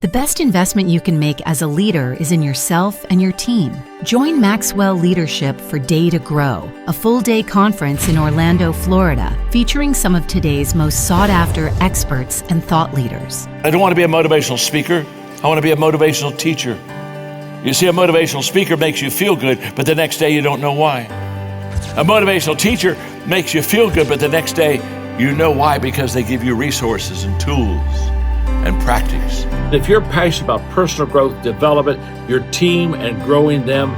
The best investment you can make as a leader is in yourself and your team. Join Maxwell Leadership for Day to Grow, a full-day conference in Orlando, Florida, featuring some of today's most sought-after experts and thought leaders. I don't want to be a motivational speaker. I want to be a motivational teacher. You see, a motivational speaker makes you feel good, but the next day you don't know why. A motivational teacher makes you feel good, but the next day you know why, because they give you resources and tools and practice. If you're passionate about personal growth, development, your team, and growing them,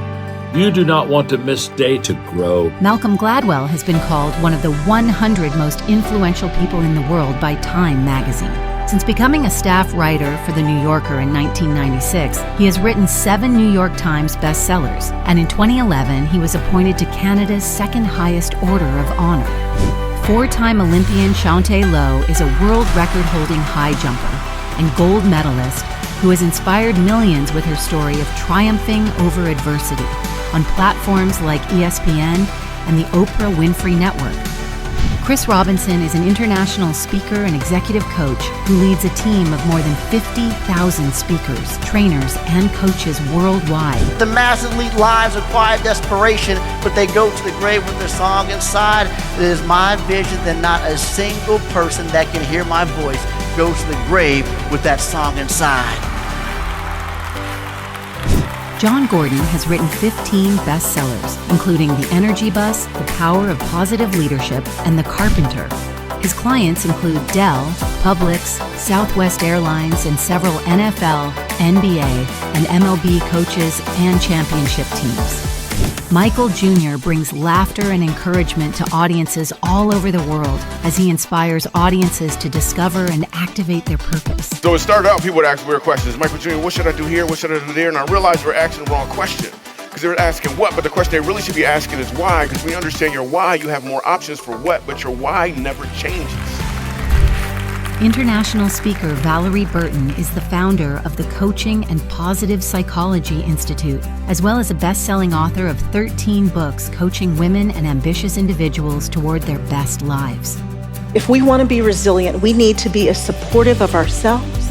you do not want to miss Day to Grow. Malcolm Gladwell has been called one of the 100 most influential people in the world by Time magazine. Since becoming a staff writer for The New Yorker in 1996, he has written 7 New York Times bestsellers, and in 2011, he was appointed to Canada's second highest order of honor. 4-time Olympian Shantae Lowe is a world record-holding high jumper and gold medalist who has inspired millions with her story of triumphing over adversity on platforms like ESPN and the Oprah Winfrey Network. Chris Robinson is an international speaker and executive coach who leads a team of more than 50,000 speakers, trainers, and coaches worldwide. The masses lead lives of quiet desperation, but they go to the grave with their song inside. It is my vision that not a single person that can hear my voice goes to the grave with that song inside. John Gordon has written 15 bestsellers, including The Energy Bus, The Power of Positive Leadership, and The Carpenter. His clients include Dell, Publix, Southwest Airlines, and several NFL, NBA, and MLB coaches and championship teams. Michael Jr. brings laughter and encouragement to audiences all over the world as he inspires audiences to discover and activate their purpose. So it started out, people would ask weird questions. Michael Jr., what should I do here? What should I do there? And I realized we're asking the wrong question, because they're asking what, but the question they really should be asking is why, because when you understand your why, you have more options for what, but your why never changes. International speaker Valerie Burton is the founder of the Coaching and Positive Psychology Institute, as well as a best-selling author of 13 books coaching women and ambitious individuals toward their best lives. If we want to be resilient, we need to be as supportive of ourselves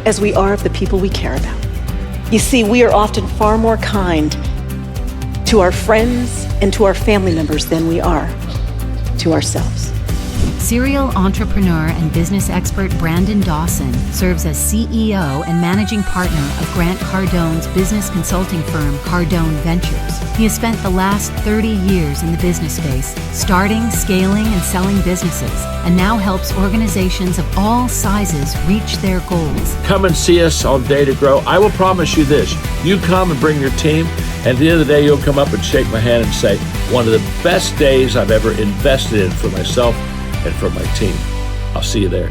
as we are of the people we care about. You see, we are often far more kind to our friends and to our family members than we are to ourselves. Serial entrepreneur and business expert Brandon Dawson serves as CEO and managing partner of Grant Cardone's business consulting firm Cardone Ventures. He has spent the last 30 years in the business space, starting, scaling, and selling businesses, and now helps organizations of all sizes reach their goals. Come and see us on Day to Grow. I will promise you this. You come and bring your team, and at the end of the day, you'll come up and shake my hand and say, one of the best days I've ever invested in for myself and for my team. I'll see you there.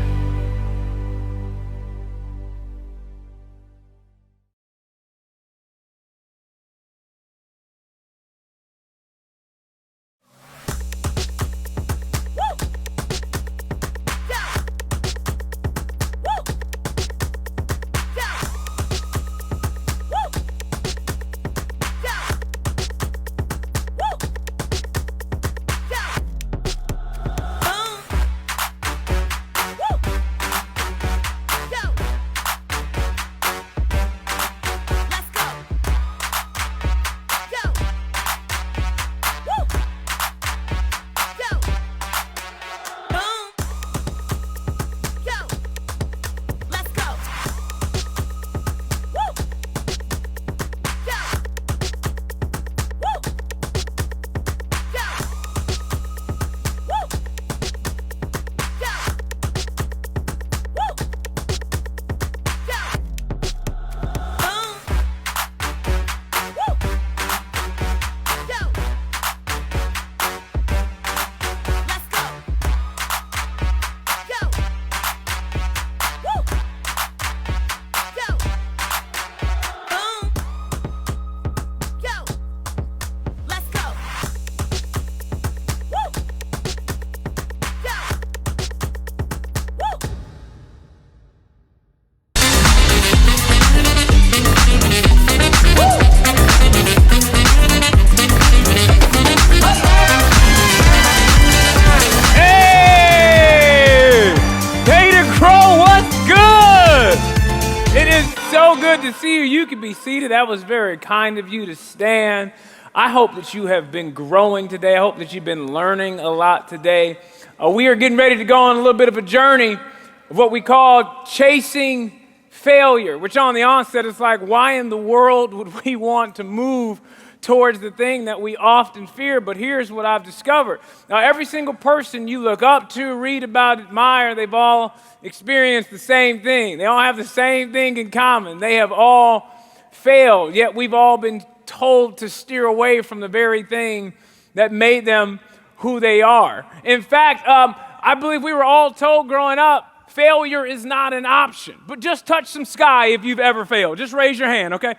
so good to see you. You can be seated. That was very kind of you to stand. I hope that you have been growing today. I hope that you've been learning a lot today. We are getting ready to go on a little bit of a journey of what we call chasing failure, which on the onset is like, why in the world would we want to move towards the thing that we often fear? But here's what I've discovered. Now, every single person you look up to, read about, admire, they've all experienced the same thing. They all have the same thing in common. They have all failed, yet we've all been told to steer away from the very thing that made them who they are. In fact, I believe we were all told growing up, failure is not an option. But just touch some sky if you've ever failed. Just raise your hand, okay?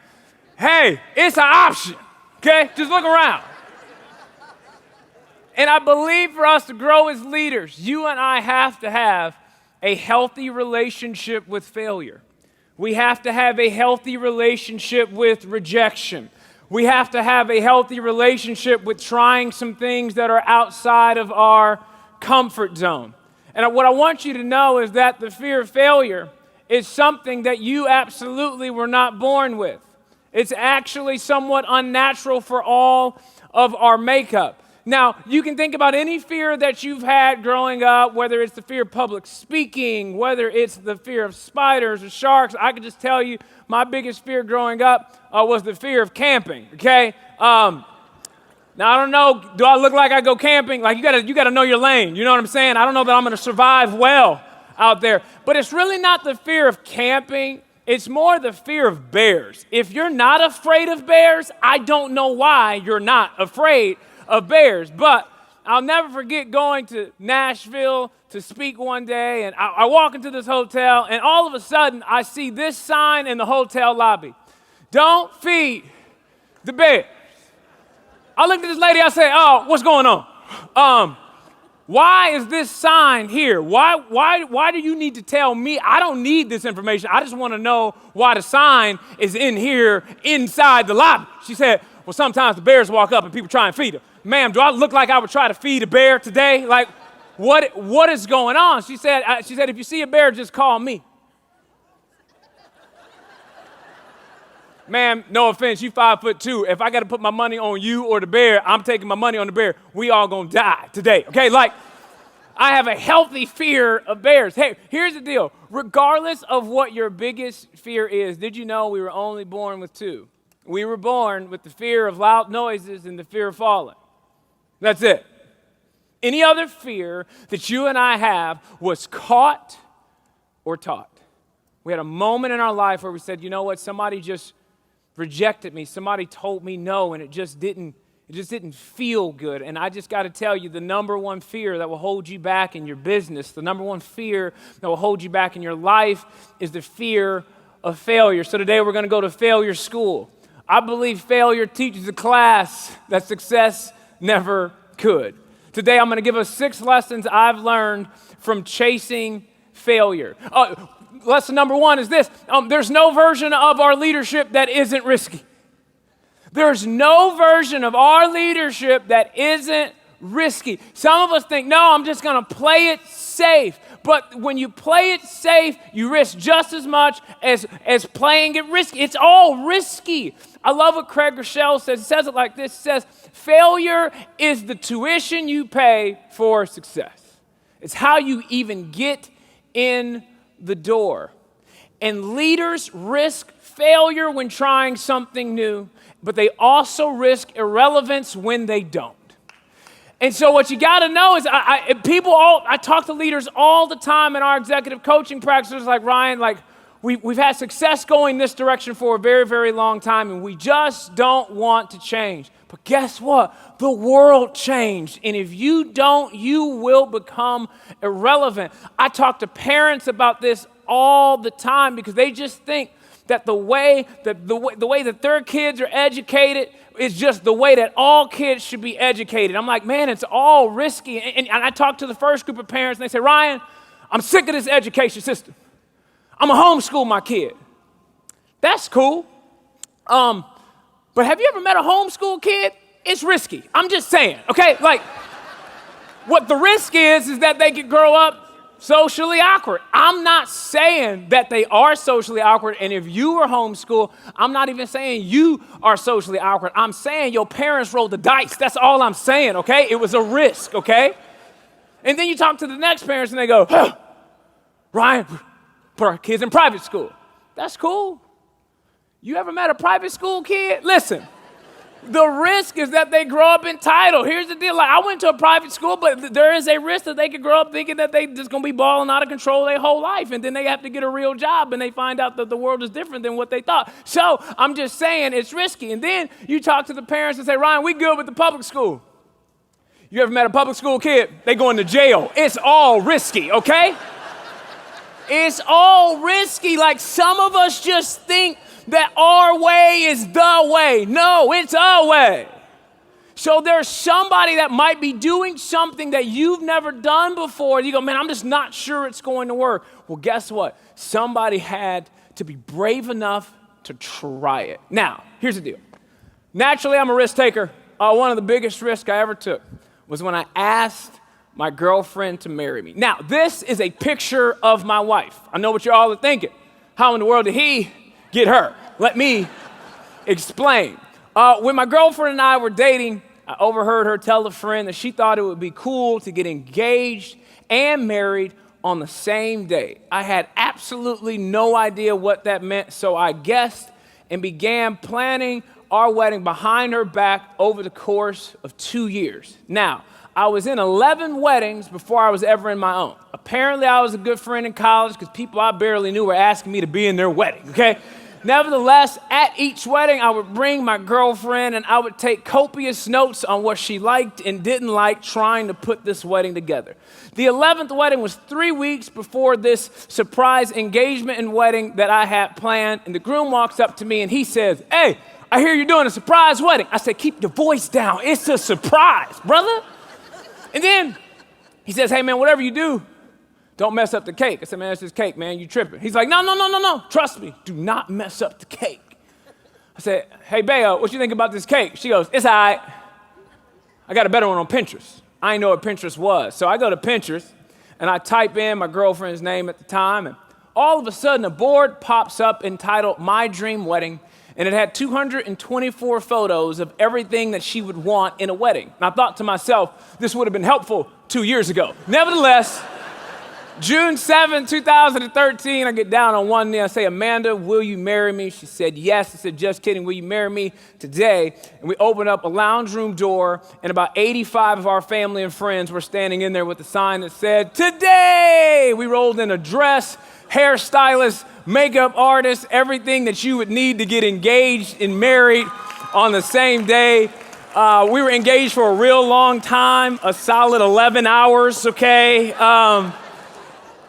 Hey, it's an option, okay? Just look around. And I believe for us to grow as leaders, you and I have to have a healthy relationship with failure. We have to have a healthy relationship with rejection. We have to have a healthy relationship with trying some things that are outside of our comfort zone. And what I want you to know is that the fear of failure is something that you absolutely were not born with. It's actually somewhat unnatural for all of our makeup. Now, you can think about any fear that you've had growing up, whether it's the fear of public speaking, whether it's the fear of spiders or sharks. I can just tell you my biggest fear growing up was the fear of camping, okay? Now, I don't know, do I look like I go camping? Like, you gotta know your lane, you know what I'm saying? I don't know that I'm gonna survive well out there. But it's really not the fear of camping, it's more the fear of bears. If you're not afraid of bears, I don't know why you're not afraid of bears. But I'll never forget going to Nashville to speak one day, and I walk into this hotel, and all of a sudden, I see this sign in the hotel lobby. Don't feed the bear. I looked at this lady, I said, oh, what's going on? Why is this sign here? Why do you need to tell me? I don't need this information. I just want to know why the sign is in here inside the lobby. She said, well, sometimes the bears walk up and people try and feed them. Ma'am, do I look like I would try to feed a bear today? Like, what is going on? She said, if you see a bear, just call me. Ma'am, no offense, you 5'2". If I got to put my money on you or the bear, I'm taking my money on the bear. We all gonna die today, okay? Like, I have a healthy fear of bears. Hey, here's the deal. Regardless of what your biggest fear is, did you know we were only born with two? We were born with the fear of loud noises and the fear of falling. That's it. Any other fear that you and I have was caught or taught. We had a moment in our life where we said, you know what, somebody just rejected me, somebody told me no, and it just didn't feel good. And I just got to tell you, the number one fear that will hold you back in your business, the number one fear that will hold you back in your life is the fear of failure. So today we're going to go to failure school. I believe failure teaches a class that success never could. Today I'm going to give us 6 lessons I've learned from chasing failure. Lesson number 1 is this. There's no version of our leadership that isn't risky. There's no version of our leadership that isn't risky. Some of us think, no, I'm just going to play it safe. But when you play it safe, you risk just as much as playing it risky. It's all risky. I love what Craig Rochelle says. He says it like this. He says, failure is the tuition you pay for success. It's how you even get in the door. And leaders risk failure when trying something new, but they also risk irrelevance when they don't. And so what you got to know is I talk to leaders all the time in our executive coaching practices, like, Ryan, like we've had success going this direction for a very, very long time, and we just don't want to change. But guess what? The world changed. And if you don't, you will become irrelevant. I talk to parents about this all the time because they just think that the way that their kids are educated is just the way that all kids should be educated. I'm like, man, it's all risky. And I talk to the first group of parents and they say, Ryan, I'm sick of this education system. I'm going to homeschool my kid. That's cool. But have you ever met a homeschool kid? It's risky. I'm just saying, okay? Like, what the risk is that they could grow up socially awkward. I'm not saying that they are socially awkward, and if you were homeschooled, I'm not even saying you are socially awkward. I'm saying your parents rolled the dice. That's all I'm saying, okay? It was a risk, okay? And then you talk to the next parents and they go, huh, Ryan, put our kids in private school. That's cool. You ever met a private school kid? Listen. The risk is that they grow up entitled. Here's the deal. Like, I went to a private school, but there is a risk that they could grow up thinking that they just going to be balling out of control their whole life. And then they have to get a real job and they find out that the world is different than what they thought. So I'm just saying it's risky. And then you talk to the parents and say, Ryan, we good with the public school. You ever met a public school kid? They going to jail. It's all risky, okay? It's all risky. Like, some of us just think that our way is the way. No, it's our way. So there's somebody that might be doing something that you've never done before. You go, man, I'm just not sure it's going to work. Well, guess what? Somebody had to be brave enough to try it. Now, here's the deal. Naturally, I'm a risk taker. One of the biggest risks I ever took was when I asked my girlfriend to marry me. Now, this is a picture of my wife. I know what you all are thinking. How in the world did he get her? Let me explain. When my girlfriend and I were dating, I overheard her tell a friend that she thought it would be cool to get engaged and married on the same day. I had absolutely no idea what that meant, so I guessed and began planning our wedding behind her back over the course of 2 years. Now, I was in 11 weddings before I was ever in my own. Apparently, I was a good friend in college because people I barely knew were asking me to be in their wedding, okay? Nevertheless, at each wedding, I would bring my girlfriend and I would take copious notes on what she liked and didn't like trying to put this wedding together. The 11th wedding was 3 weeks before this surprise engagement and wedding that I had planned, and the groom walks up to me and he says, hey, I hear you're doing a surprise wedding. I said, keep your voice down. It's a surprise, brother. And then he says, hey, man, whatever you do, don't mess up the cake. I said, man, it's just cake, man. You tripping. He's like, no. Trust me. Do not mess up the cake. I said, hey, babe, what you think about this cake? She goes, it's all right. I got a better one on Pinterest. I didn't know what Pinterest was. So I go to Pinterest, and I type in my girlfriend's name at the time, and all of a sudden, a board pops up entitled My Dream Wedding, and it had 224 photos of everything that she would want in a wedding. And I thought to myself, this would have been helpful 2 years ago. Nevertheless, June 7, 2013, I get down on one knee. I say, Amanda, will you marry me? She said, yes. I said, just kidding. Will you marry me today? And we opened up a lounge room door, and about 85 of our family and friends were standing in there with a sign that said, today! We rolled in a dress, hairstylist, makeup artist, everything that you would need to get engaged and married on the same day. We were engaged for a real long time, a solid 11 hours, okay?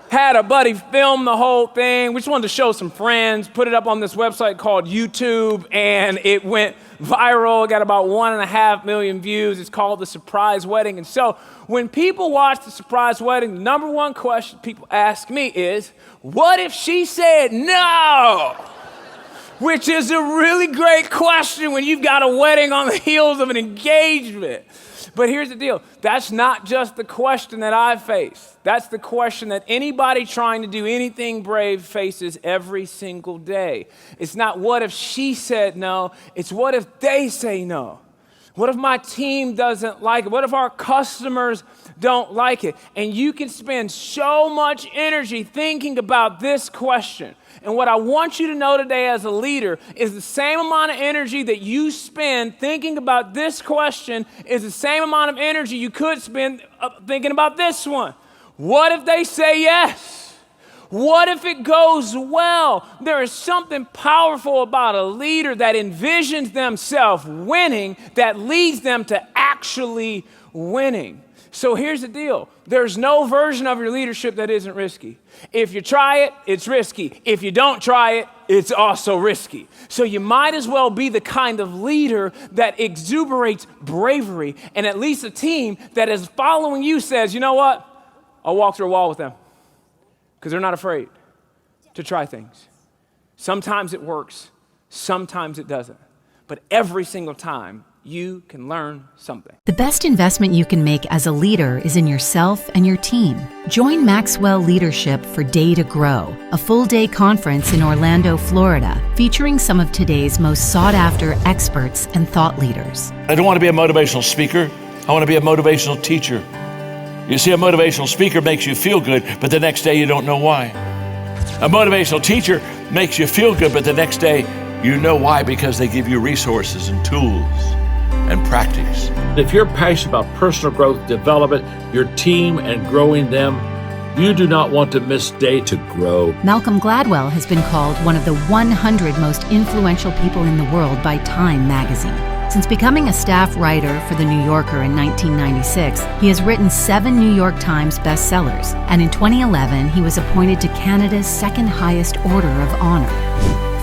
Had a buddy film the whole thing. We just wanted to show some friends, put it up on this website called YouTube, and it went viral. It got about 1.5 million views. It's called The Surprise Wedding. And so when people watch The Surprise Wedding, the number one question people ask me is, what if she said no? Which is a really great question when you've got a wedding on the heels of an engagement. But here's the deal. That's not just the question that I face. That's the question that anybody trying to do anything brave faces every single day. It's not what if she said no, it's what if they say no? What if my team doesn't like it? What if our customers don't like it? And you can spend so much energy thinking about this question. And what I want you to know today as a leader is the same amount of energy that you spend thinking about this question is the same amount of energy you could spend thinking about this one. What if they say yes? What if it goes well? There is something powerful about a leader that envisions themselves winning that leads them to actually winning. So here's the deal. There's no version of your leadership that isn't risky. If you try it, it's risky. If you don't try it, it's also risky. So you might as well be the kind of leader that exuberates bravery, and at least a team that is following you says, you know what? I'll walk through a wall with them because they're not afraid to try things. Sometimes it works, sometimes it doesn't. But every single time, you can learn something. The best investment you can make as a leader is in yourself and your team. Join Maxwell Leadership for Day to Grow, a full-day conference in Orlando, Florida, featuring some of today's most sought-after experts and thought leaders. I don't want to be a motivational speaker. I want to be a motivational teacher. You see, a motivational speaker makes you feel good, but the next day you don't know why. A motivational teacher makes you feel good, but the next day you know why, because they give you resources and tools and practice. If you're passionate about personal growth, development, your team, and growing them, you do not want to miss Day to Grow. Malcolm Gladwell has been called one of the 100 most influential people in the world by Time magazine. Since becoming a staff writer for The New Yorker in 1996, he has written 7 New York Times bestsellers, and in 2011, he was appointed to Canada's second highest order of honor.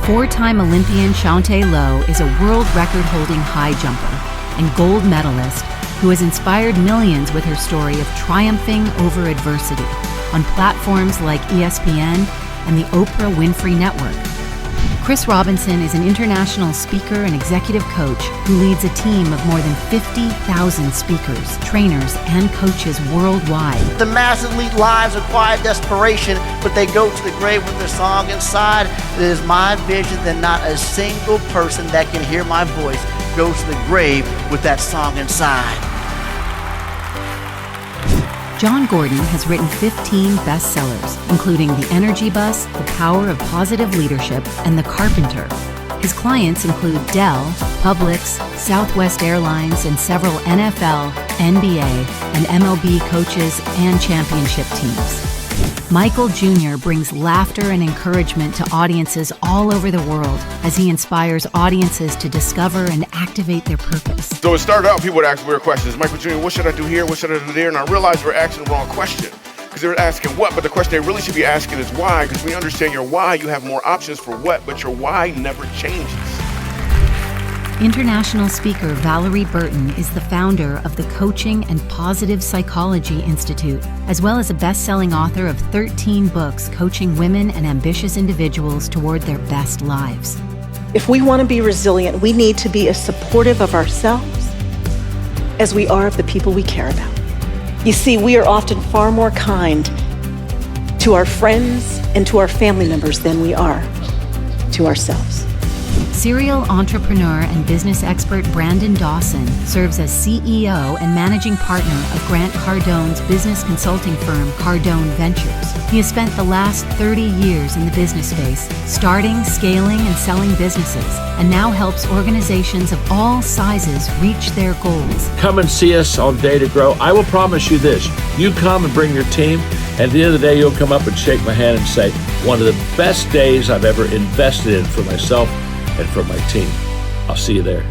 4-time Olympian Shantae Lowe is a world record-holding high jumper and gold medalist who has inspired millions with her story of triumphing over adversity on platforms like ESPN and the Oprah Winfrey Network. Chris Robinson is an international speaker and executive coach who leads a team of more than 50,000 speakers, trainers, and coaches worldwide. The masses lead lives of quiet desperation, but they go to the grave with their song inside. It is my vision that not a single person that can hear my voice goes to the grave with that song inside. John Gordon has written 15 bestsellers, including The Energy Bus, The Power of Positive Leadership, and The Carpenter. His clients include Dell, Publix, Southwest Airlines, and several NFL, NBA, and MLB coaches and championship teams. Michael Jr. brings laughter and encouragement to audiences all over the world as he inspires audiences to discover and activate their purpose. So it started out, people would ask weird questions. Michael Jr., what should I do here? What should I do there? And I realized we're asking the wrong question. Because they're asking what, but the question they really should be asking is why. Because when you understand your why, you have more options for what, but your why never changes. International speaker Valerie Burton is the founder of the Coaching and Positive Psychology Institute, as well as a best-selling author of 13 books coaching women and ambitious individuals toward their best lives. If we want to be resilient, we need to be as supportive of ourselves as we are of the people we care about. You see, we are often far more kind to our friends and to our family members than we are to ourselves. Serial entrepreneur and business expert Brandon Dawson serves as CEO and managing partner of Grant Cardone's business consulting firm Cardone Ventures. He has spent the last 30 years in the business space, starting, scaling, and selling businesses, and now helps organizations of all sizes reach their goals. Come and see us on Day to Grow. I will promise you this. You come and bring your team, and at the end of the day, you'll come up and shake my hand and say, one of the best days I've ever invested in for myself and for my team. I'll see you there.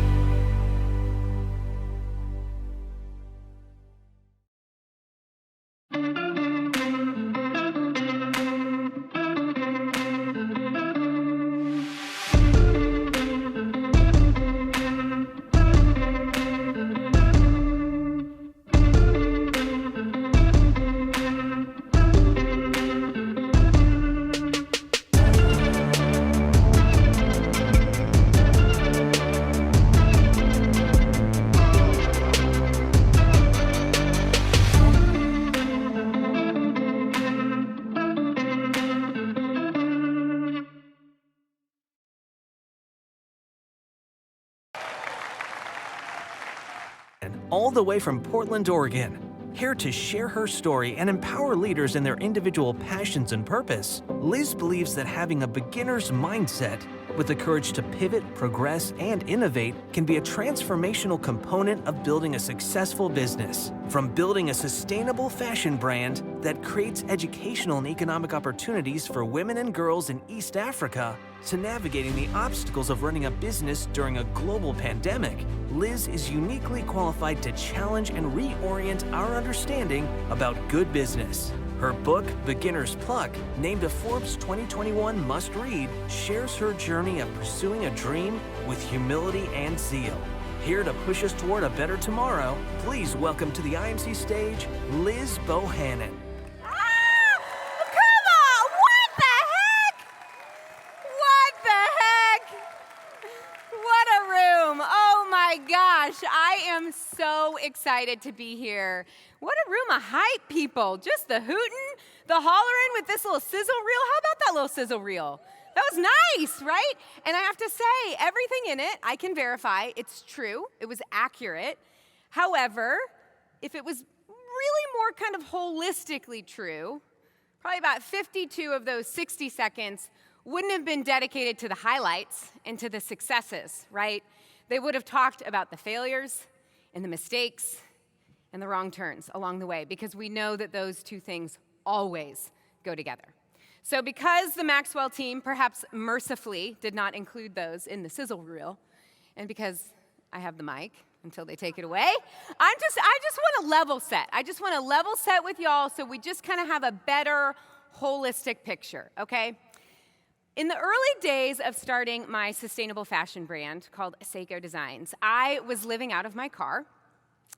All the way from Portland, Oregon, here to share her story and empower leaders in their individual passions and purpose. Liz believes that having a beginner's mindset with the courage to pivot, progress, and innovate can be a transformational component of building a successful business. From building a sustainable fashion brand that creates educational and economic opportunities for women and girls in East Africa, to navigating the obstacles of running a business during a global pandemic, Liz is uniquely qualified to challenge and reorient our understanding about good business. Her book, Beginner's Pluck, named a Forbes 2021 must-read, shares her journey of pursuing a dream with humility and zeal. Here to push us toward a better tomorrow, please welcome to the IMC stage, Liz Bohannon. What a room. Oh my God. gosh, I am so excited to be here. What a room of hype, people. Just the hooting, the hollering with this little sizzle reel. How about that little sizzle reel? That was nice, right? And I have to say, everything in it, I can verify it's true. It was accurate. However, if it was really more kind of holistically true, probably about 52 of those 60 seconds wouldn't have been dedicated to the highlights and to the successes, right? They would have talked about the failures and the mistakes and the wrong turns along the way, because we know that those two things always go together. So because the Maxwell team perhaps mercifully did not include those in the sizzle reel, and because I have the mic until they take it away, I just want to level set. I just want to level set with y'all so we just kind of have a better holistic picture, okay? In the early days of starting my sustainable fashion brand called Seiko Designs, I was living out of my car.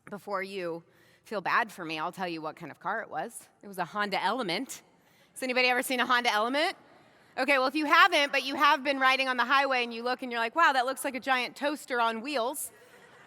Before you feel bad for me, I'll tell you what kind of car it was. It was a Honda Element. Has anybody ever seen a Honda Element? Okay, well, if you haven't, but you have been riding on the highway and you look and you're like, wow, that looks like a giant toaster on wheels.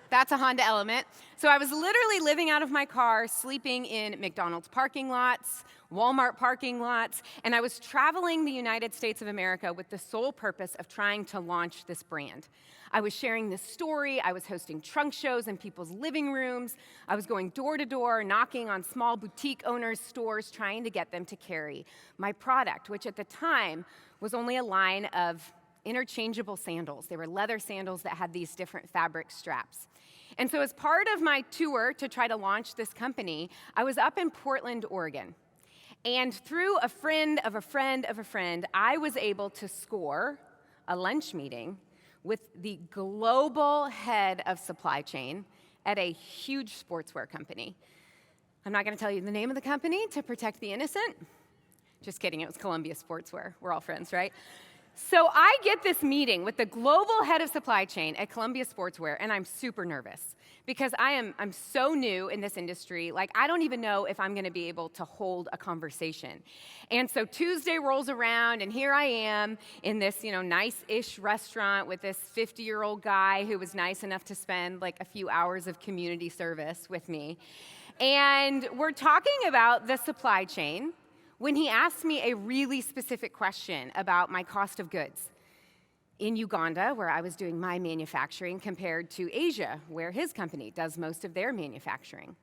That's a Honda Element. So I was literally living out of my car, sleeping in McDonald's parking lots, Walmart parking lots, and I was traveling the United States of America with the sole purpose of trying to launch this brand. I was sharing this story. I was hosting trunk shows in people's living rooms. I was going door to door, knocking on small boutique owners' stores, trying to get them to carry my product, which at the time was only a line of interchangeable sandals. They were leather sandals that had these different fabric straps. And so as part of my tour to try to launch this company, I was up in Portland, Oregon. And through a friend of a friend of a friend, I was able to score a lunch meeting with the global head of supply chain at a huge sportswear company. I'm not going to tell you the name of the company to protect the innocent. Just kidding, it was Columbia Sportswear. We're all friends, right? So I get this meeting with the global head of supply chain at Columbia Sportswear, and I'm super nervous because I'm so new in this industry. Like, I don't even know if I'm going to be able to hold a conversation. And so Tuesday rolls around, and here I am in this, nice-ish restaurant with this 50-year-old guy who was nice enough to spend like a few hours of community service with me. And we're talking about the supply chain when he asked me a really specific question about my cost of goods in Uganda, where I was doing my manufacturing, compared to Asia, where his company does most of their manufacturing.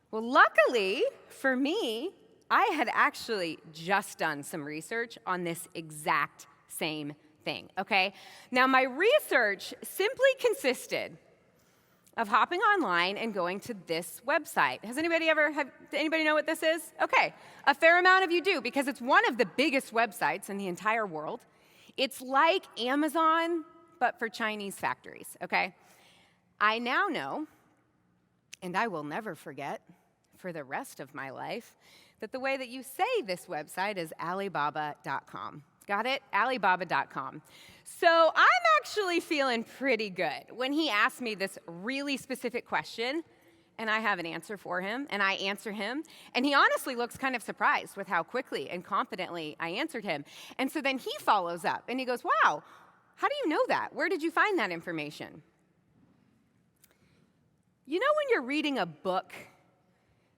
Well, luckily for me, I had actually just done some research on this exact same thing, okay? Now, my research simply consisted of hopping online and going to this website. Has anybody know what this is? Okay, a fair amount of you do, because it's one of the biggest websites in the entire world. It's like Amazon, but for Chinese factories, okay? I now know, and I will never forget for the rest of my life, that the way that you say this website is Alibaba.com. Got it? Alibaba.com. So I'm actually feeling pretty good when he asked me this really specific question, and I have an answer for him, and I answer him, and he honestly looks kind of surprised with how quickly and confidently I answered him. And so then he follows up, and he goes, wow, how do you know that? Where did you find that information? You know when you're reading a book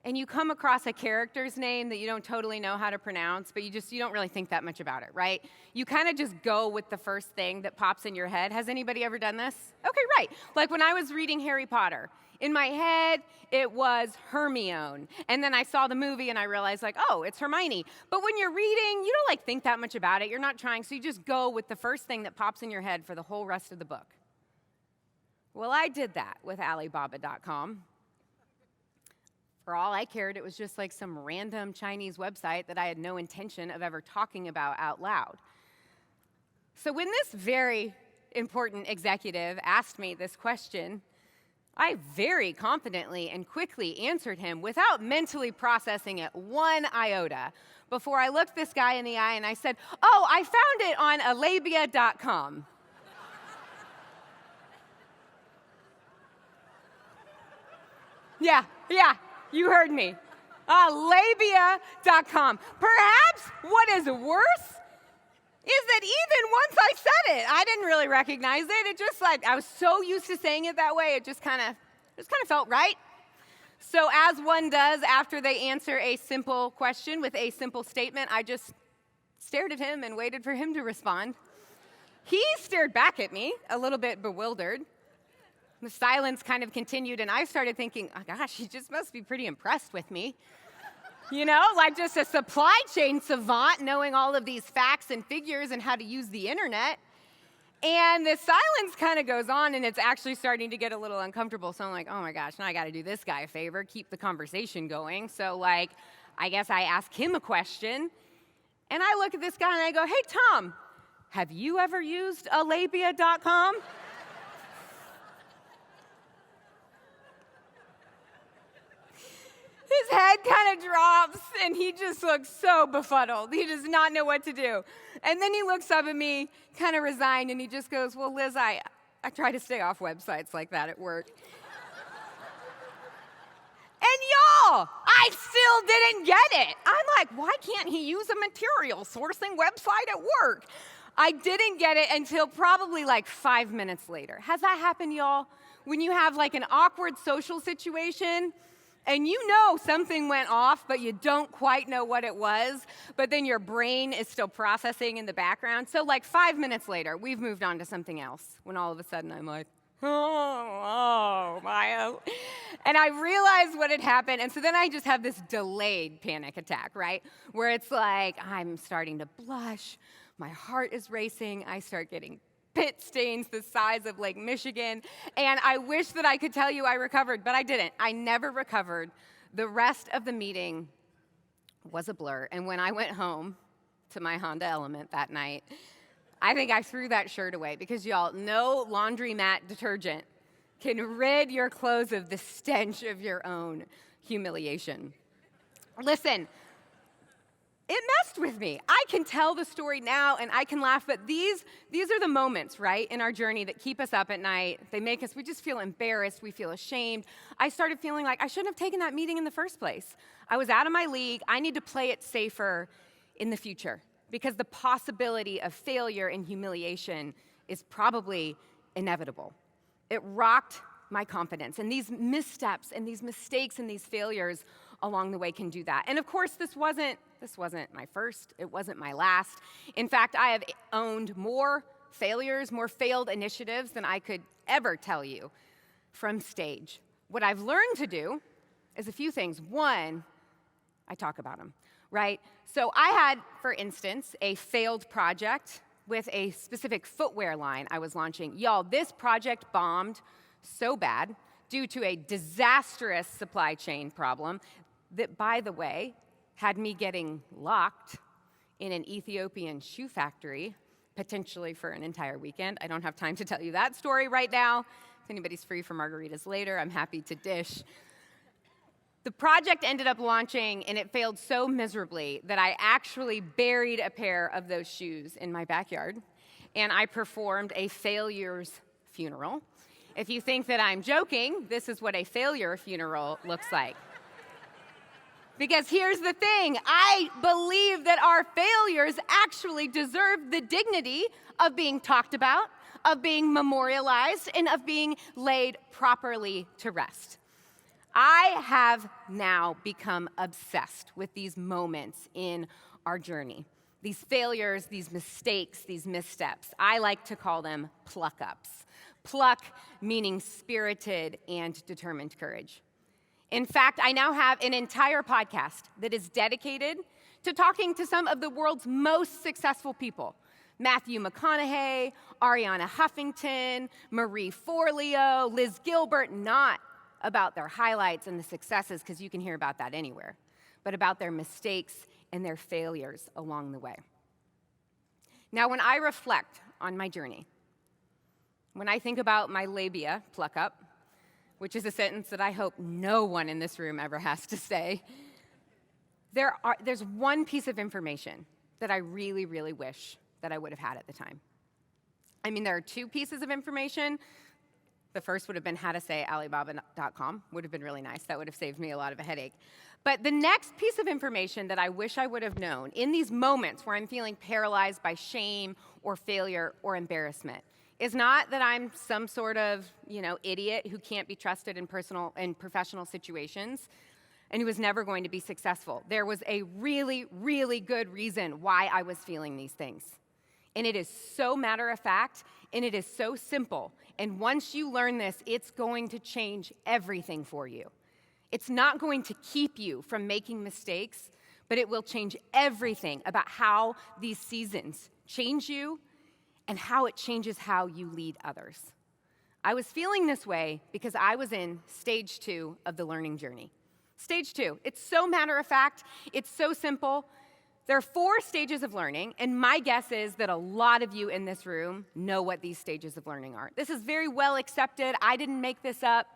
and you come across a character's name that you don't totally know how to pronounce, but you don't really think that much about it, right? You kind of just go with the first thing that pops in your head. Has anybody ever done this? Okay, right. Like when I was reading Harry Potter, in my head, it was Hermione. And then I saw the movie and I realized, like, oh, it's Hermione. But when you're reading, you don't think that much about it. You're not trying, so you just go with the first thing that pops in your head for the whole rest of the book. Well, I did that with Alibaba.com. For all I cared, it was just like some random Chinese website that I had no intention of ever talking about out loud. So when this very important executive asked me this question, I very confidently and quickly answered him without mentally processing it one iota before I looked this guy in the eye and I said, oh, I found it on Alabia.com. Yeah. You heard me. Labia.com. Perhaps what is worse is that even once I said it, I I didn't really recognize it. It just like, I was so used to saying it that way, it just kind of felt right. So as one does after they answer a simple question with a simple statement, I just stared at him and waited for him to respond. He stared back at me, a little bit bewildered. The silence kind of continued, and I started thinking, oh gosh, he just must be pretty impressed with me. You know, like just a supply chain savant knowing all of these facts and figures and how to use the internet. And the silence kind of goes on, and it's actually starting to get a little uncomfortable. So I'm like, oh my gosh, now I got to do this guy a favor, keep the conversation going. So like, I guess I ask him a question, and I look at this guy and I go, hey, Tom, have you ever used alabia.com? His head kind of drops, and he just looks so befuddled. He does not know what to do. And then he looks up at me, kind of resigned, and he just goes, well, Liz, I try to stay off websites like that at work. And y'all, I still didn't get it. I'm like, why can't he use a material sourcing website at work? I didn't get it until probably like 5 minutes later. Has that happened, y'all? When you have like an awkward social situation, and you know something went off, but you don't quite know what it was, but then your brain is still processing in the background. So like 5 minutes later, we've moved on to something else, when all of a sudden I'm like, oh, Maya. And I realized what had happened, and so then I just have this delayed panic attack, right? Where it's like, I'm starting to blush, my heart is racing, I start getting pit stains the size of Lake Michigan, and I wish that I could tell you I recovered, but I didn't. I never recovered. The rest of the meeting was a blur, and when I went home to my Honda Element that night, I think I threw that shirt away because, y'all, no laundromat detergent can rid your clothes of the stench of your own humiliation. Listen, it messed with me. I can tell the story now and I can laugh, but these are the moments, right, in our journey that keep us up at night. They make us, we just feel embarrassed, we feel ashamed. I started feeling like I shouldn't have taken that meeting in the first place. I was out of my league. I need to play it safer in the future because the possibility of failure and humiliation is probably inevitable. It rocked my confidence, and these missteps and these mistakes and these failures along the way can do that. And of course, this wasn't my first, it wasn't my last. In fact, I have owned more failures, more failed initiatives than I could ever tell you from stage. What I've learned to do is a few things. One, I talk about them, right? So I had, for instance, a failed project with a specific footwear line I was launching. Y'all, this project bombed so bad due to a disastrous supply chain problem that, by the way, had me getting locked in an Ethiopian shoe factory, potentially for an entire weekend. I don't have time to tell you that story right now. If anybody's free for margaritas later, I'm happy to dish. The project ended up launching, and it failed so miserably that I actually buried a pair of those shoes in my backyard, and I performed a failure's funeral. If you think that I'm joking, this is what a failure funeral looks like. Because here's the thing, I believe that our failures actually deserve the dignity of being talked about, of being memorialized, and of being laid properly to rest. I have now become obsessed with these moments in our journey. These failures, these mistakes, these missteps. I like to call them pluck-ups. Pluck meaning spirited and determined courage. In fact, I now have an entire podcast that is dedicated to talking to some of the world's most successful people. Matthew McConaughey, Ariana Huffington, Marie Forleo, Liz Gilbert, not about their highlights and the successes, because you can hear about that anywhere, but about their mistakes and their failures along the way. Now, when I reflect on my journey, when I think about my labia pluck-up, which is a sentence that I hope no one in this room ever has to say, there's one piece of information that I really, really wish that I would have had at the time. I mean, there are two pieces of information, The first would have been how to say Alibaba.com. Would have been really nice. That would have saved me a lot of a headache. But the next piece of information that I wish I would have known in these moments where I'm feeling paralyzed by shame or failure or embarrassment is not that I'm some sort of, idiot who can't be trusted in personal and professional situations and who was never going to be successful. There was a really, really good reason why I was feeling these things. And it is so matter of fact, and it is so simple. And once you learn this, it's going to change everything for you. It's not going to keep you from making mistakes, but it will change everything about how these seasons change you and how it changes how you lead others. I was feeling this way because I was in stage 2 of the learning journey. Stage 2, it's so matter of fact, it's so simple. There are 4 stages of learning, and my guess is that a lot of you in this room know what these stages of learning are. This is very well accepted. I didn't make this up.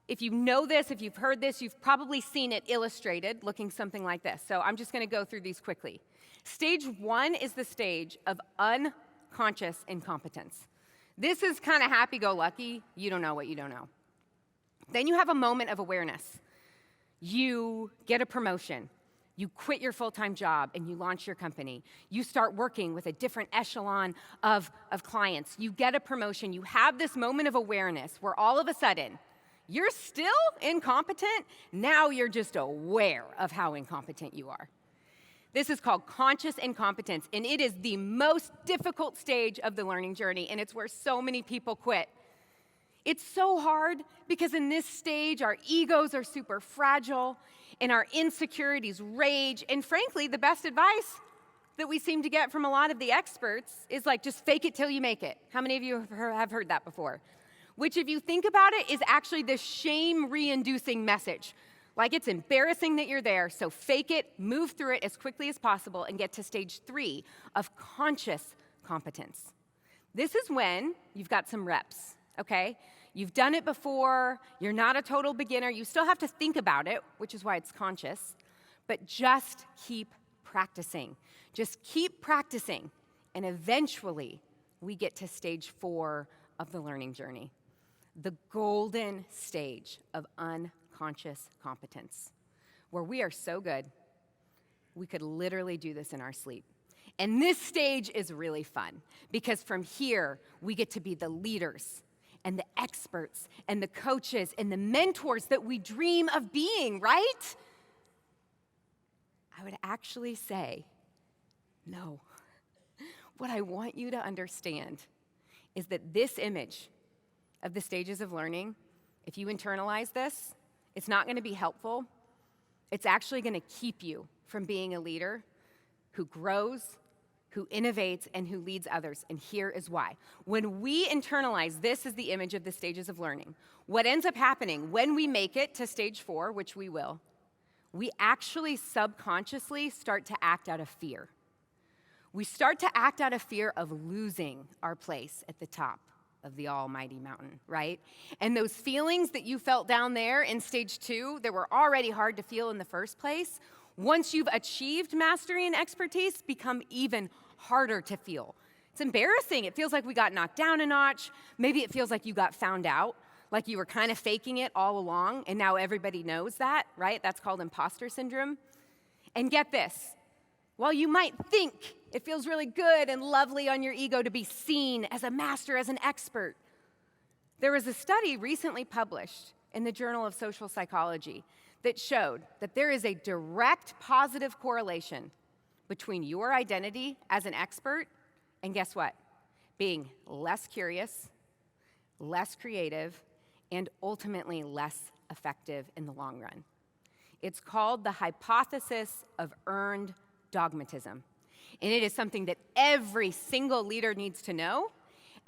If you know this, if you've heard this, you've probably seen it illustrated looking something like this. So I'm just going to go through these quickly. Stage 1 is the stage of unconscious incompetence. This is kind of happy-go-lucky. You don't know what you don't know. Then you have a moment of awareness. You get a promotion. You quit your full-time job and you launch your company. You start working with a different echelon of clients. You get a promotion. You have this moment of awareness where all of a sudden, you're still incompetent. Now you're just aware of how incompetent you are. This is called conscious incompetence, and it is the most difficult stage of the learning journey, and it's where so many people quit. It's so hard because in this stage, our egos are super fragile and our insecurities rage. And frankly, the best advice that we seem to get from a lot of the experts is like, just fake it till you make it. How many of you have heard that before? Which, if you think about it, is actually the shame-re-inducing message. Like, it's embarrassing that you're there, so fake it, move through it as quickly as possible, and get to stage 3 of conscious competence. This is when you've got some reps, okay? You've done it before, you're not a total beginner, you still have to think about it, which is why it's conscious, but just keep practicing. Just keep practicing, and eventually we get to stage 4 of the learning journey, the golden stage of unconscious competence, where we are so good, we could literally do this in our sleep. And this stage is really fun, because from here, we get to be the leaders and the experts and the coaches and the mentors that we dream of being, right? I would actually say, no. What I want you to understand is that this image of the stages of learning, if you internalize this, it's not going to be helpful. It's actually going to keep you from being a leader who grows, who innovates, and who leads others. And here is why. When we internalize this as the image of the stages of learning, what ends up happening when we make it to stage 4, which we will, we actually subconsciously start to act out of fear. We start to act out of fear of losing our place at the top of the almighty mountain, right? And those feelings that you felt down there in stage 2 that were already hard to feel in the first place, once you've achieved mastery and expertise, become even harder to feel. It's embarrassing. It feels like we got knocked down a notch. Maybe it feels like you got found out, like you were kind of faking it all along, and now everybody knows that, right? That's called imposter syndrome. And get this, while you might think it feels really good and lovely on your ego to be seen as a master, as an expert, there was a study recently published in the Journal of Social Psychology that showed that there is a direct positive correlation between your identity as an expert and guess what? Being less curious, less creative, and ultimately less effective in the long run. It's called the hypothesis of earned dogmatism. And it is something that every single leader needs to know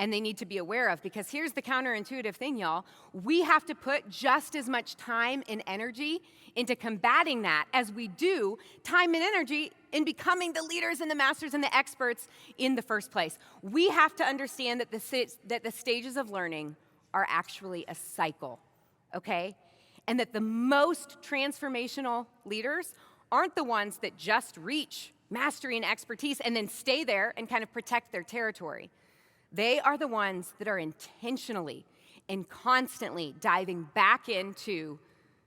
and they need to be aware of, because here's the counterintuitive thing, y'all. We have to put just as much time and energy into combating that as we do time and energy in becoming the leaders and the masters and the experts in the first place. We have to understand that the stages of learning are actually a cycle, okay? And that the most transformational leaders aren't the ones that just reach mastery and expertise and then stay there and kind of protect their territory. They are the ones that are intentionally and constantly diving back into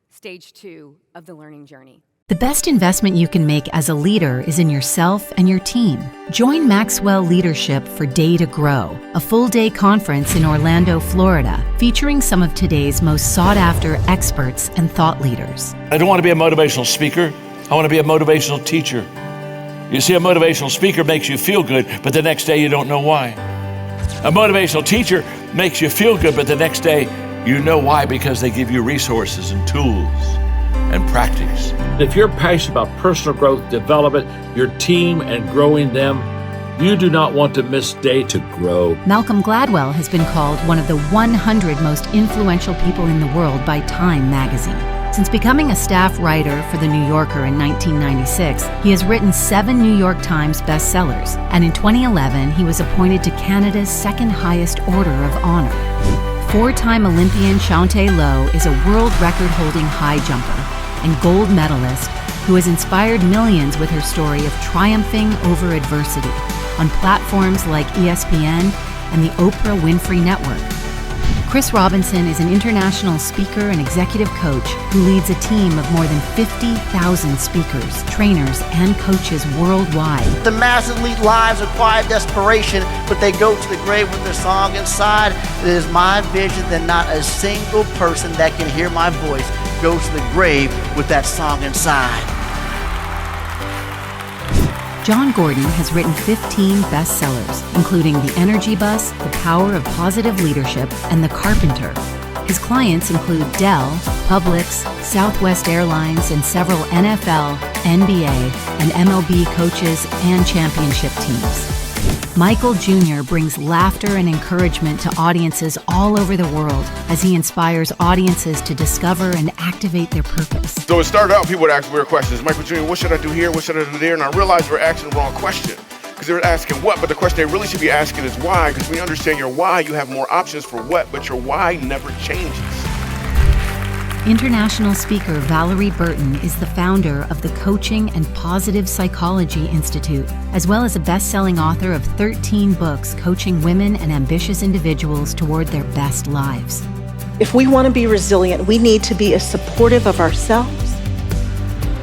stage 2 of the learning journey. The best investment you can make as a leader is in yourself and your team. Join Maxwell Leadership for Day to Grow, a full-day conference in Orlando, Florida, featuring some of today's most sought-after experts and thought leaders. I don't want to be a motivational speaker. I want to be a motivational teacher. You see, a motivational speaker makes you feel good, but the next day you don't know why. A motivational teacher makes you feel good, but the next day you know why, because they give you resources and tools and practice. If you're passionate about personal growth, development, your team, and growing them, you do not want to miss Day to Grow. Malcolm Gladwell has been called one of the 100 most influential people in the world by Time magazine. Since becoming a staff writer for The New Yorker in 1996, he has written 7 New York Times bestsellers, and in 2011, he was appointed to Canada's second highest order of honor. 4-time Olympian Shantae Lowe is a world record-holding high jumper and gold medalist who has inspired millions with her story of triumphing over adversity on platforms like ESPN and the Oprah Winfrey Network. Chris Robinson is an international speaker and executive coach who leads a team of more than 50,000 speakers, trainers, and coaches worldwide. The masses lead lives of quiet desperation, but they go to the grave with their song inside. It is my vision that not a single person that can hear my voice goes to the grave with that song inside. John Gordon has written 15 bestsellers, including The Energy Bus, The Power of Positive Leadership, and The Carpenter. His clients include Dell, Publix, Southwest Airlines, and several NFL, NBA, and MLB coaches and championship teams. Michael Jr. brings laughter and encouragement to audiences all over the world as he inspires audiences to discover and activate their purpose. So it started out, people would ask weird questions. Michael Jr., what should I do here? What should I do there? And I realized we're asking the wrong question, because they were asking what, but the question they really should be asking is why, because when you understand your why, you have more options for what, but your why never changes. International speaker Valerie Burton is the founder of the Coaching and Positive Psychology Institute, as well as a best-selling author of 13 books coaching women and ambitious individuals toward their best lives. If we want to be resilient, we need to be as supportive of ourselves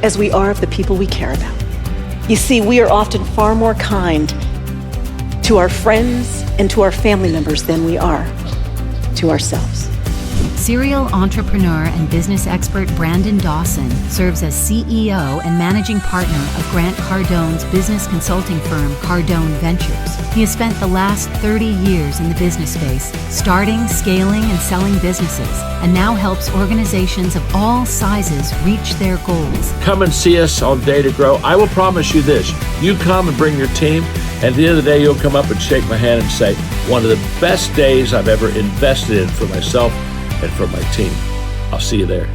as we are of the people we care about. You see, we are often far more kind to our friends and to our family members than we are to ourselves. Serial entrepreneur and business expert Brandon Dawson serves as CEO and managing partner of Grant Cardone's business consulting firm Cardone Ventures. He has spent the last 30 years in the business space, starting, scaling, and selling businesses, and now helps organizations of all sizes reach their goals. Come and see us on Day to Grow. I will promise you this. You come and bring your team, and at the end of the day, you'll come up and shake my hand and say, one of the best days I've ever invested in for myself and for my team. I'll see you there.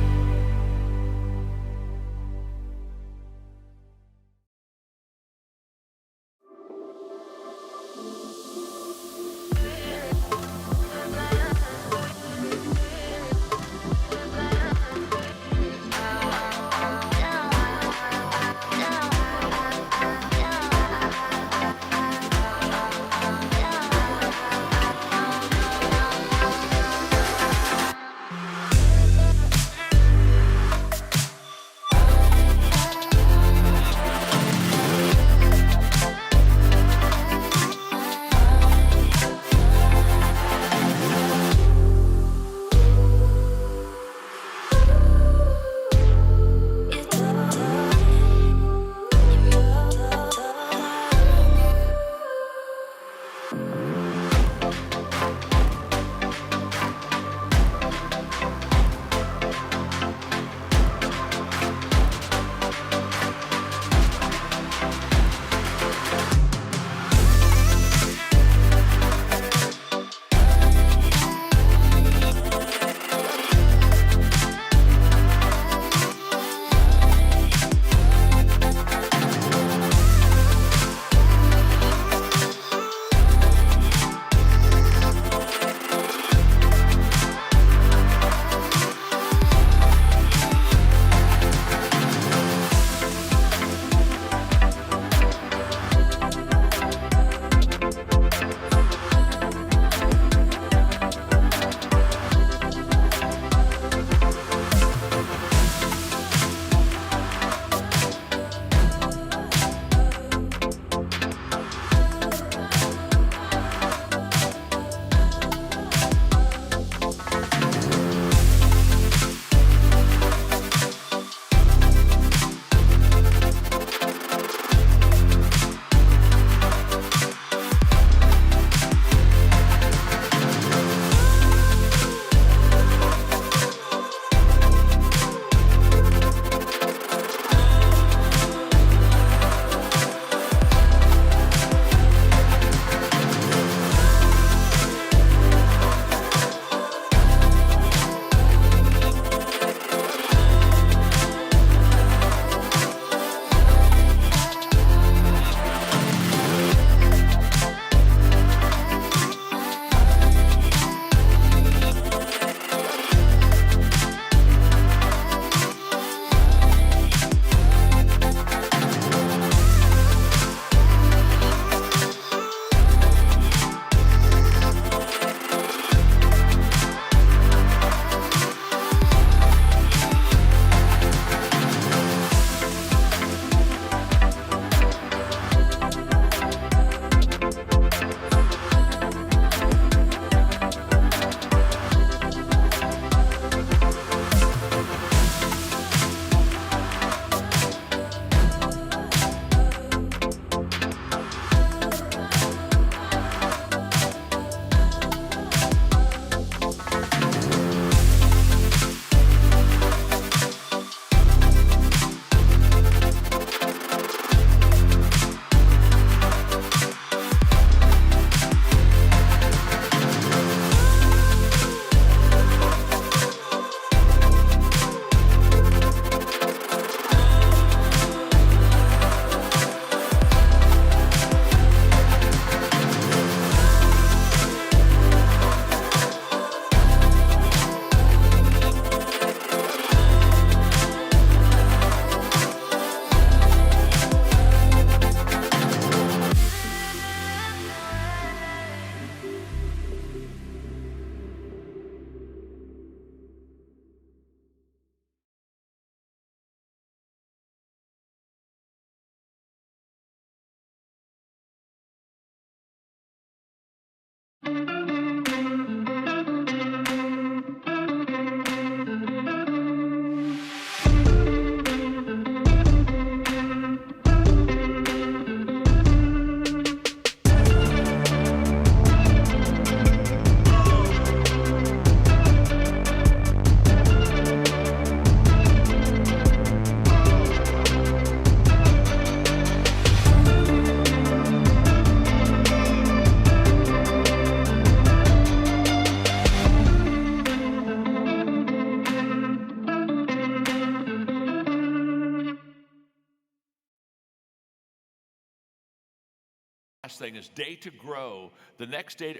August thing is Day to Grow. The next day,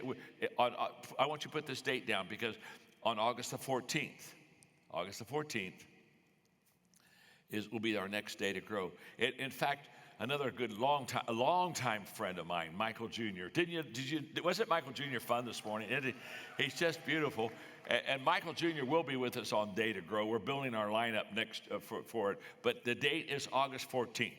I want you to put this date down because on August the 14th, will be our next Day to Grow. In fact, another good long-time friend of mine, Michael Jr. Wasn't Michael Jr. fun this morning? He's just beautiful. And Michael Jr. will be with us on Day to Grow. We're building our lineup next for it. But the date is August 14th.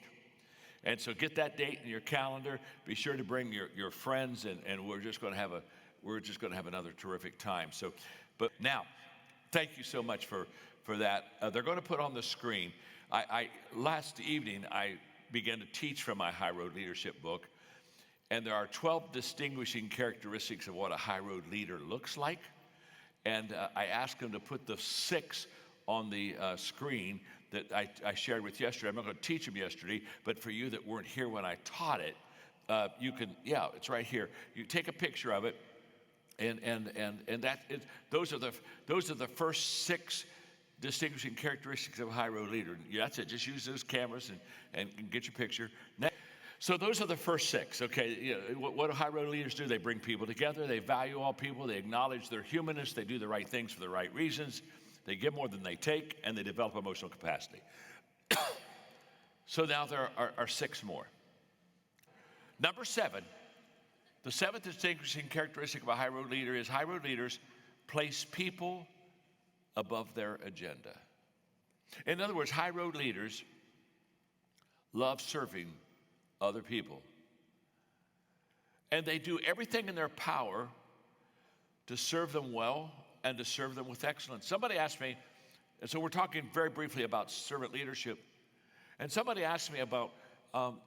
And so get that date in your calendar. Be sure to bring your friends, and we're just going to have another terrific time. But now, thank you so much for that. They're going to put on the screen. Last evening I began to teach from my High Road Leadership book, and there are 12 distinguishing characteristics of what a high road leader looks like. And I asked them to put the 6 on the screen that I shared with yesterday. I'm not going to teach them yesterday, but for you that weren't here when I taught it, you can, it's right here. You take a picture of it, and those are the first 6 distinguishing characteristics of a high road leader. That's it. Just use those cameras and get your picture. So those are the first 6. Okay, what do high road leaders do? They bring people together. They value all people. They acknowledge their humanness. They do the right things for the right reasons. They give more than they take, and they develop emotional capacity. So now there are 6 more. Number 7, the 7th distinguishing characteristic of a high road leader is high road leaders place people above their agenda. In other words, high road leaders love serving other people. And they do everything in their power to serve them well and to serve them with excellence. Somebody asked me, and so we're talking very briefly about servant leadership, and somebody asked me about,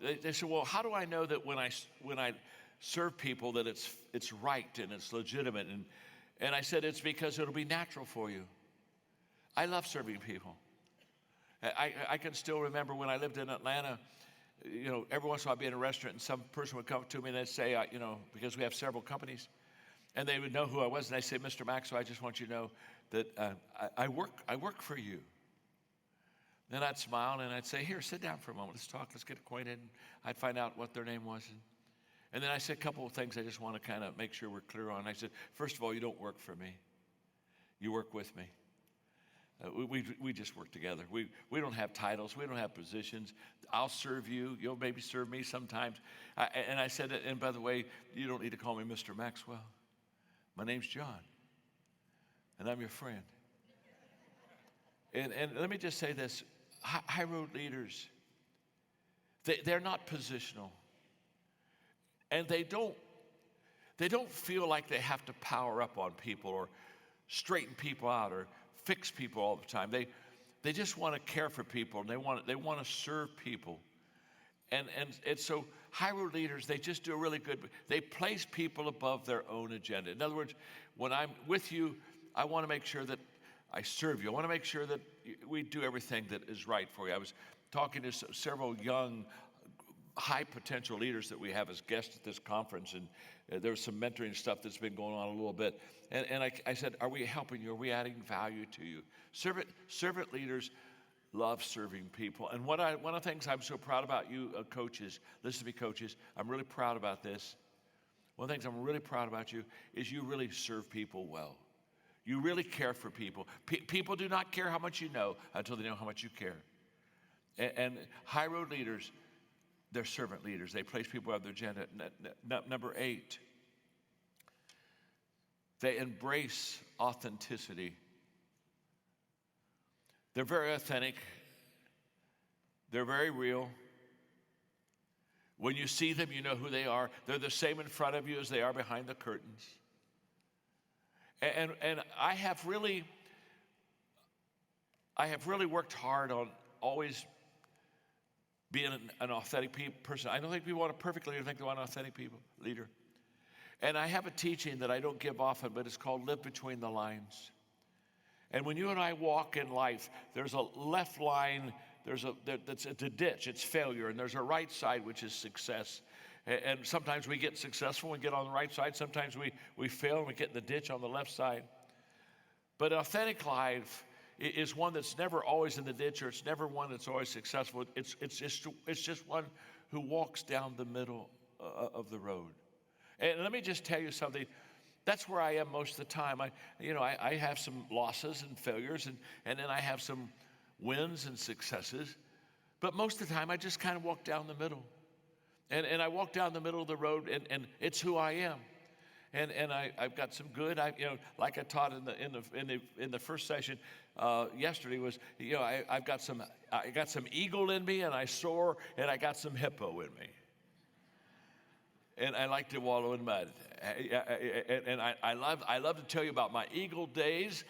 they said, well, how do I know that when I serve people that it's right and it's legitimate? And I said, it's because it'll be natural for you. I love serving people. I can still remember when I lived in Atlanta, every once in a while I'd be in a restaurant and some person would come to me and they'd say, because we have several companies, and they would know who I was, and I'd say, Mr. Maxwell, I just want you to know that I work for you. Then I'd smile and I'd say, here, sit down for a moment, let's talk, let's get acquainted. And I'd find out what their name was. And then I said a couple of things I just want to kind of make sure we're clear on. I said, first of all, you don't work for me. You work with me. We just work together. We don't have titles. We don't have positions. I'll serve you. You'll maybe serve me sometimes. And I said, and by the way, you don't need to call me Mr. Maxwell. My name's John, and I'm your friend. And let me just say this. High road leaders, they're not positional. And they don't feel like they have to power up on people or straighten people out or fix people all the time. They just want to care for people, and they want to serve people. And so high road leaders, they just do a really good, they place people above their own agenda. In other words, when I'm with you, I want to make sure that I serve you. I want to make sure that we do everything that is right for you. I was talking to several young, high potential leaders that we have as guests at this conference, and there was some mentoring stuff that's been going on a little bit. And I said, are we helping you? Are we adding value to you? Servant leaders love serving people. And one of the things I'm so proud about you coaches, listen to me coaches, I'm really proud about this. One of the things I'm really proud about you is you really serve people well. You really care for people. People do not care how much you know until they know how much you care. And high road leaders, they're servant leaders. They place people on their agenda. Number 8, they embrace authenticity. They're very authentic. They're very real. When you see them, you know who they are. They're the same in front of you as they are behind the curtains. And I have really worked hard on always being an authentic person. I don't think people want a perfect leader. I think they want an authentic leader. And I have a teaching that I don't give often, but it's called Live Between the Lines. And when you and I walk in life, there's a left line, that's a ditch, it's failure, and there's a right side, which is success. And sometimes we get successful and get on the right side. Sometimes we fail and we get in the ditch on the left side. But an authentic life is one that's never always in the ditch, or it's never one that's always successful. It's just one who walks down the middle of the road. And let me just tell you something. That's where I am most of the time. I have some losses and failures, and then I have some wins and successes. But most of the time, I just kind of walk down the middle. And I walk down the middle of the road, and it's who I am. And I've got some good. Like I taught in the first session yesterday was, I got some eagle in me, and I soar, and I got some hippo in me. And I like to wallow in mud. And I love to tell you about my eagle days.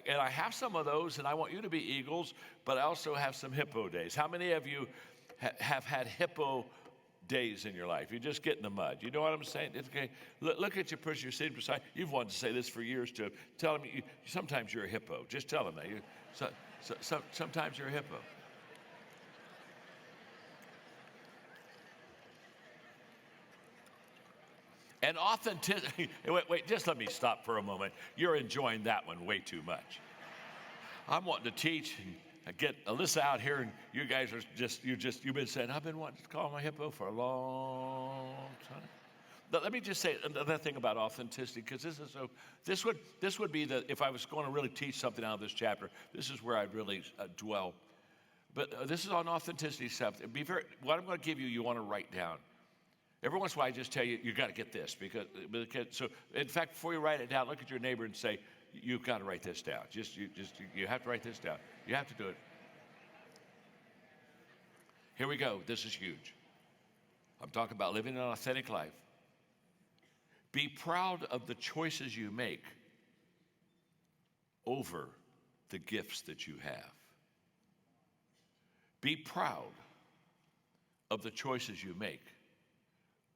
And I have some of those, and I want you to be eagles, but I also have some hippo days. How many of you have had hippo days in your life? You just get in the mud. You know what I'm saying? It's okay. Look at your person you're sitting beside. You've wanted to say this for years to tell them sometimes you're a hippo. Just tell them that. Sometimes you're a hippo. And authenticity, wait, just let me stop for a moment. You're enjoying that one way too much. I'm wanting to teach and get Alyssa out here, and you guys are you've been saying, I've been wanting to call my hippo for a long time. But let me just say another thing about authenticity, because this would be if I was going to really teach something out of this chapter, this is where I'd really dwell. But this is on authenticity stuff. What I'm going to give you want to write down. Every once in a while, I just tell you, you got to get this. Because, so, in fact, before you write it down, look at your neighbor and say, you've got to write this down. You have to write this down. You have to do it. Here we go. This is huge. I'm talking about living an authentic life. Be proud of the choices you make over the gifts that you have. Be proud of the choices you make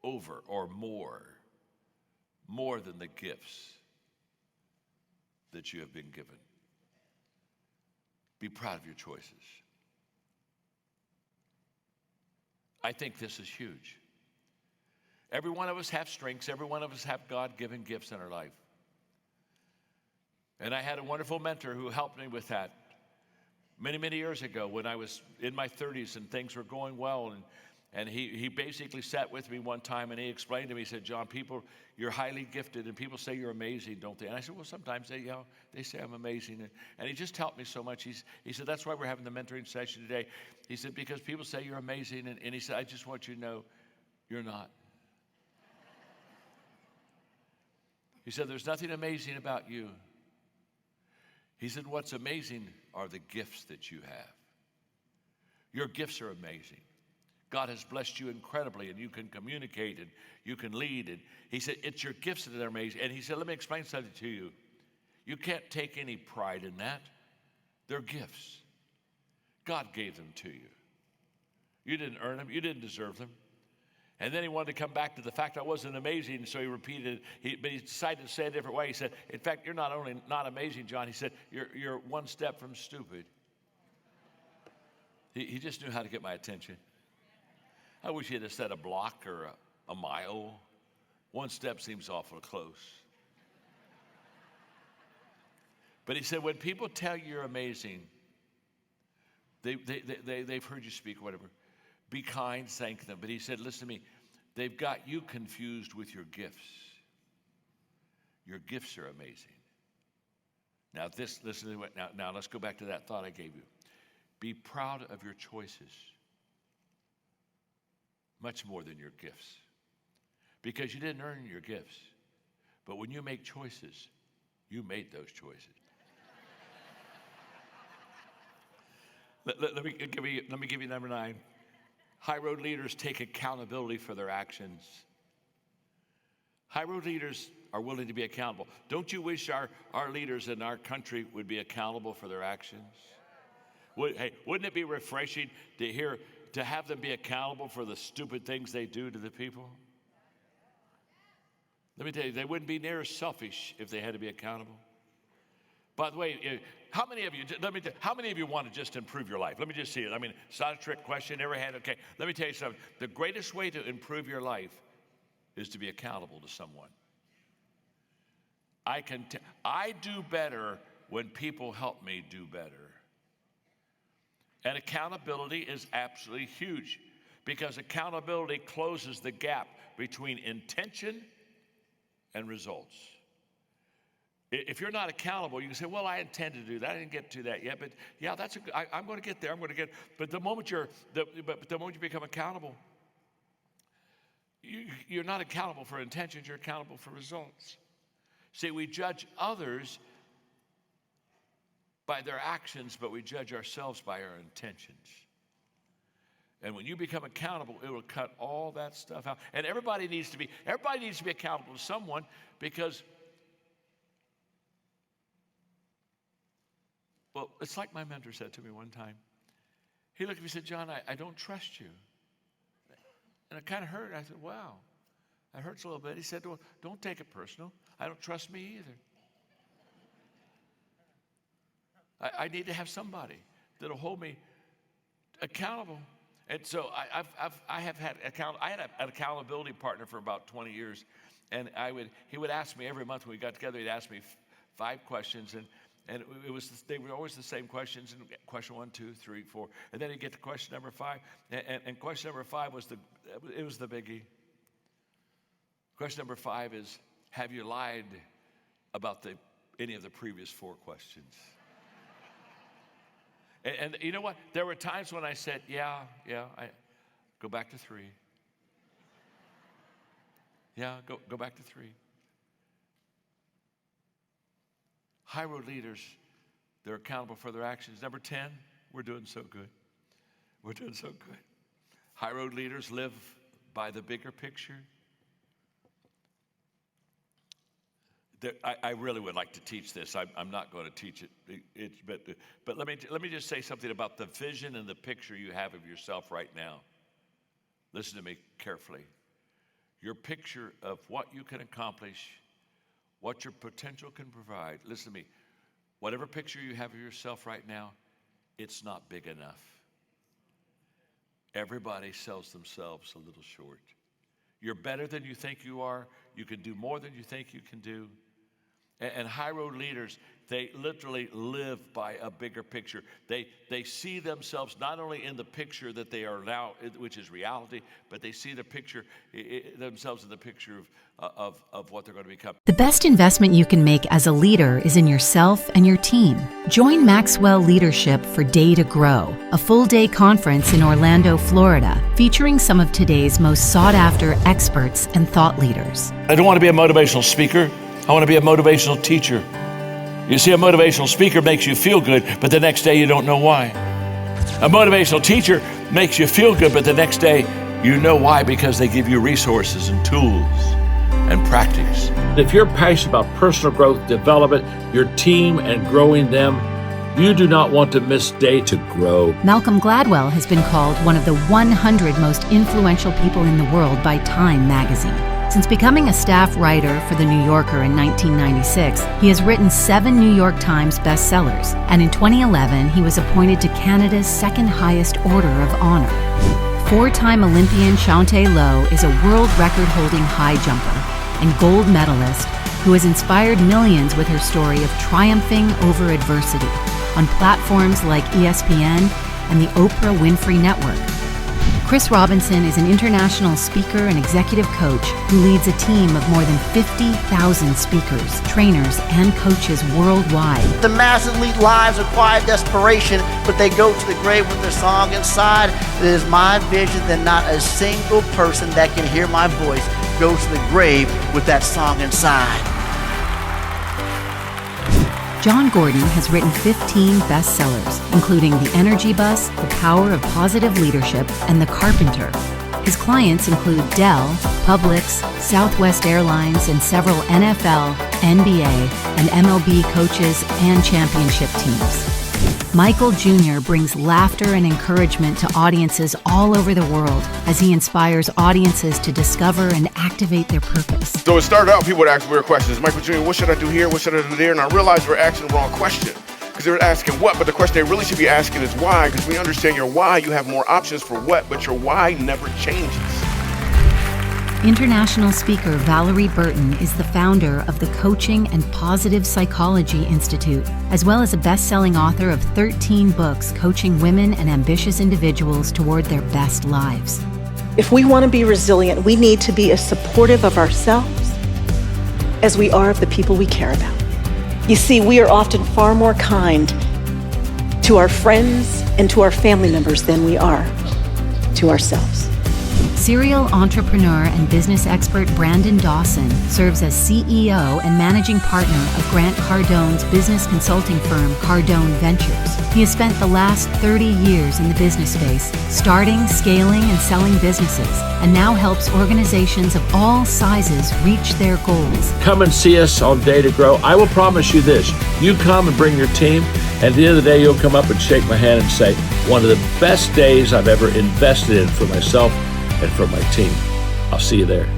over or more than the gifts that you have been given. Be proud of your choices. I think this is huge. Every one of us have strengths. Every one of us have God-given gifts in our life. And I had a wonderful mentor who helped me with that many, many years ago when I was in my 30s and things were going well. And he basically sat with me one time and he explained to me, he said, John, you're highly gifted and people say you're amazing, don't they? And I said, well, sometimes they say I'm amazing. And he just helped me so much. He said, that's why we're having the mentoring session today. He said, because people say you're amazing. And he said, I just want you to know you're not. He said, there's nothing amazing about you. He said, what's amazing are the gifts that you have. Your gifts are amazing. God has blessed you incredibly, and you can communicate and you can lead. And he said, it's your gifts that are amazing. And he said, let me explain something to you. You can't take any pride in that. They're gifts. God gave them to you. You didn't earn them. You didn't deserve them. And then he wanted to come back to the fact I wasn't amazing, so he repeated it. But he decided to say it a different way. He said, in fact, you're not only not amazing, John. He said, you're one step from stupid. He just knew how to get my attention. I wish he had said a block or a mile. One step seems awful close. But he said, when people tell you you're amazing, they've heard you speak, whatever. Be kind, thank them. But he said, listen to me, they've got you confused with your gifts. Your gifts are amazing. Now listen to it. Now let's go back to that thought I gave you. Be proud of your choices. Much more than your gifts. Because you didn't earn your gifts. But when you make choices, you made those choices. Let me give you number 9. High road leaders take accountability for their actions. High road leaders are willing to be accountable. Don't you wish our leaders in our country would be accountable for their actions? Wouldn't it be refreshing to have them be accountable for the stupid things they do to the people? Let me tell you, they wouldn't be near as selfish if they had to be accountable. By the way, how many of you want to just improve your life? Let me just see it. I mean, it's not a trick question. Every hand, okay. Let me tell you something. The greatest way to improve your life is to be accountable to someone. I do better when people help me do better. And accountability is absolutely huge Because accountability closes the gap between intention and results. If you're not accountable, you can say, well, I intend to do that. I didn't get to that yet, but yeah, I'm going to get there. But the moment you become accountable, you're not accountable for intentions, you're accountable for results. See, we judge others by their actions, but we judge ourselves by our intentions. And when you become accountable, it will cut all that stuff out. And everybody needs to be accountable to someone, because, well, it's like my mentor said to me one time. He looked at me and said, John, I don't trust you. And it kind of hurt. I said, wow, that hurts a little bit. He said, well, don't take it personal. I don't trust me either. I need to have somebody that'll hold me accountable. And so I had an accountability partner for about 20 years, and he would ask me every month when we got together. He'd ask me 5 questions, and they were always the same questions. And question 1, 2, 3, 4, and then he'd get to question number 5, and question number 5 was the biggie. Question number 5 is, have you lied about any of the previous 4 questions? And you know what? There were times when I said, yeah, I go back to 3. Yeah, go back to 3. High road leaders, they're accountable for their actions. Number 10, we're doing so good. We're doing so good. High road leaders live by the bigger picture. I really would like to teach this. I'm not going to teach it. But let me just say something about the vision and the picture you have of yourself right now. Listen to me carefully. Your picture of what you can accomplish, what your potential can provide. Listen to me. Whatever picture you have of yourself right now, it's not big enough. Everybody sells themselves a little short. You're better than you think you are. You can do more than you think you can do. And high road leaders, they literally live by a bigger picture. They see themselves not only in the picture that they are now, which is reality, but they see the picture themselves in the picture of what they're going to become. The best investment you can make as a leader is in yourself and your team. Join Maxwell Leadership for Day to Grow, a full-day conference in Orlando, Florida, featuring some of today's most sought-after experts and thought leaders. I don't want to be a motivational speaker. I want to be a motivational teacher. You see, a motivational speaker makes you feel good, but the next day you don't know why. A motivational teacher makes you feel good, but the next day you know why, because they give you resources and tools and practice. If you're passionate about personal growth, development, your team, and growing them, you do not want to miss Day to Grow. Malcolm Gladwell has been called one of the 100 most influential people in the world by Time magazine. Since becoming a staff writer for The New Yorker in 1996, he has written 7 New York Times bestsellers, and in 2011, he was appointed to Canada's second highest Order of Honor. 4-time Olympian Shantae Lowe is a world record-holding high jumper and gold medalist who has inspired millions with her story of triumphing over adversity on platforms like ESPN and the Oprah Winfrey Network. Chris Robinson is an international speaker and executive coach who leads a team of more than 50,000 speakers, trainers, and coaches worldwide. The masses lead lives of quiet desperation, but they go to the grave with their song inside. It is my vision that not a single person that can hear my voice goes to the grave with that song inside. John Gordon has written 15 bestsellers, including The Energy Bus, The Power of Positive Leadership, and The Carpenter. His clients include Dell, Publix, Southwest Airlines, and several NFL, NBA, and MLB coaches and championship teams. Michael Jr. brings laughter and encouragement to audiences all over the world as he inspires audiences to discover and activate their purpose. So it started out, people would ask weird questions. Michael Jr., what should I do here? What should I do there? And I realized we're asking the wrong question. Because they're asking what, but the question they really should be asking is why. Because when you understand your why, you have more options for what, but your why never changes. International speaker Valerie Burton is the founder of the Coaching and Positive Psychology Institute, as well as a best-selling author of 13 books coaching women and ambitious individuals toward their best lives. If we want to be resilient, we need to be as supportive of ourselves as we are of the people we care about. You see, we are often far more kind to our friends and to our family members than we are to ourselves. Serial entrepreneur and business expert Brandon Dawson serves as CEO and managing partner of Grant Cardone's business consulting firm, Cardone Ventures. He has spent the last 30 years in the business space, starting, scaling, and selling businesses, and now helps organizations of all sizes reach their goals. Come and see us on Day to Grow. I will promise you this. You come and bring your team, and at the end of the day, you'll come up and shake my hand and say, one of the best days I've ever invested in for myself and for my team. I'll see you there.